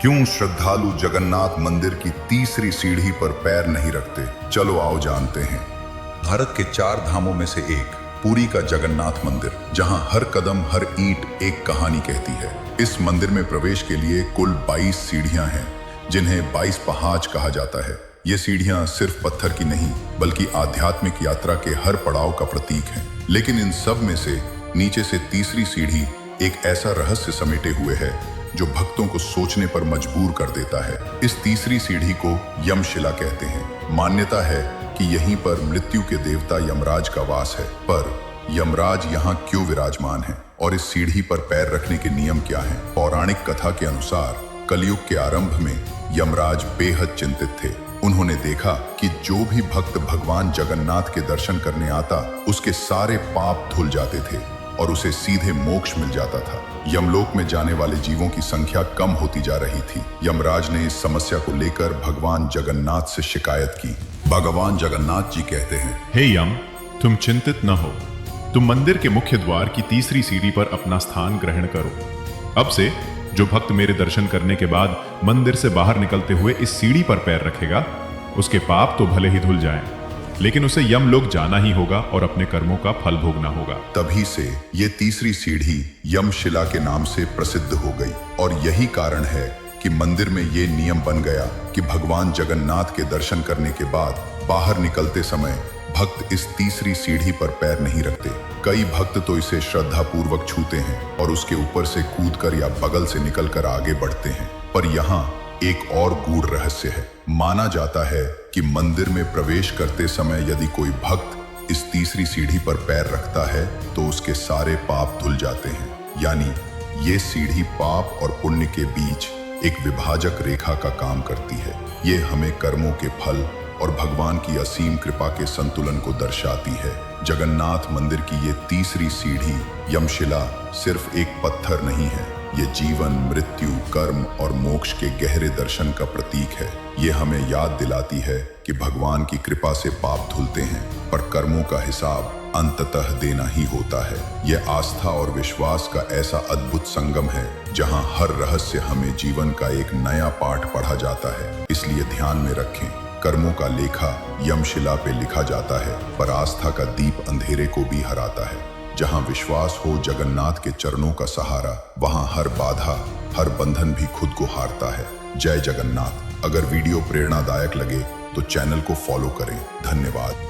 क्यों श्रद्धालु जगन्नाथ मंदिर की तीसरी सीढ़ी पर पैर नहीं रखते? चलो आओ जानते हैं। भारत के 4 धामों में से एक पुरी का जगन्नाथ मंदिर, जहां हर कदम हर ईंट एक कहानी कहती है। इस मंदिर में प्रवेश के लिए कुल 22 सीढ़ियां हैं, जिन्हें 22 पहाड़ कहा जाता है। ये सीढ़ियां सिर्फ पत्थर की नहीं, बल्कि आध्यात्मिक यात्रा के हर पड़ाव का प्रतीक हैं। लेकिन इन सब में से नीचे से तीसरी सीढ़ी एक ऐसा रहस्य समेटे हुए है जो भक्तों को सोचने पर मजबूर कर देता है। इस तीसरी सीढ़ी को यमशिला कहते हैं। मान्यता है कि यहीं पर मृत्यु के देवता यमराज का वास है। पर यमराज यहाँ क्यों विराजमान है और इस सीढ़ी पर पैर रखने के नियम क्या हैं? पौराणिक कथा के अनुसार कलयुग के आरंभ में यमराज बेहद चिंतित थे। उन्होंने देखा कि जो भी भक्त भगवान जगन्नाथ के दर्शन करने आता, उसके सारे पाप धुल जाते थे और उसे सीधे मोक्ष मिल जाता था। यमलोक में जाने वाले जीवों की संख्या कम होती जा रही थी। यमराज ने इस समस्या को लेकर भगवान जगन्नाथ से शिकायत की। भगवान जगन्नाथ जी कहते हैं, हे यम, तुम चिंतित न हो। तुम मंदिर के मुख्य द्वार की तीसरी सीढ़ी पर अपना स्थान ग्रहण करो। अब से जो भक्त मेरे दर्शन करने के बाद मंदिर से बाहर निकलते हुए इस सीढ़ी पर पैर रखेगा, उसके पाप तो भले ही धुल जाएं, लेकिन उसे यमलोक जाना ही होगा और अपने कर्मों का फल भोगना होगा। तभी से ये तीसरी सीढ़ी यमशिला के नाम से प्रसिद्ध हो गई। और यही कारण है कि मंदिर में ये नियम बन गया कि भगवान जगन्नाथ के दर्शन करने के बाद बाहर निकलते समय भक्त इस तीसरी सीढ़ी पर पैर नहीं रखते। कई भक्त तो इसे श्रद्धा पूर्वक छूते हैं और उसके ऊपर से कूदकर या बगल से निकलकर आगे बढ़ते हैं। पर यहाँ एक और गूढ़ रहस्य है। माना जाता है कि मंदिर में प्रवेश करते समय यदि कोई भक्त इस तीसरी सीढ़ी पर पैर रखता है तो उसके सारे पाप धुल जाते हैं। यानी ये सीढ़ी पाप और पुण्य के बीच एक विभाजक रेखा का काम करती है। ये हमें कर्मों के फल और भगवान की असीम कृपा के संतुलन को दर्शाती है। जगन्नाथ मंदिर की ये तीसरी सीढ़ी यमशिला सिर्फ एक पत्थर नहीं है, ये जीवन, मृत्यु, कर्म और मोक्ष के गहरे दर्शन का प्रतीक है। ये हमें याद दिलाती है कि भगवान की कृपा से पाप धुलते हैं, पर कर्मों का हिसाब अंततः देना ही होता है। यह आस्था और विश्वास का ऐसा अद्भुत संगम है जहां हर रहस्य हमें जीवन का एक नया पाठ पढ़ा जाता है। इसलिए ध्यान में रखें, कर्मों का लेखा यमशिला पे लिखा जाता है, पर आस्था का दीप अंधेरे को भी हराता है। जहां विश्वास हो जगन्नाथ के चरणों का सहारा, वहां हर बाधा, हर बंधन भी खुद को हारता है। जय जगन्नाथ। अगर वीडियो प्रेरणादायक लगे तो चैनल को फॉलो करें। धन्यवाद।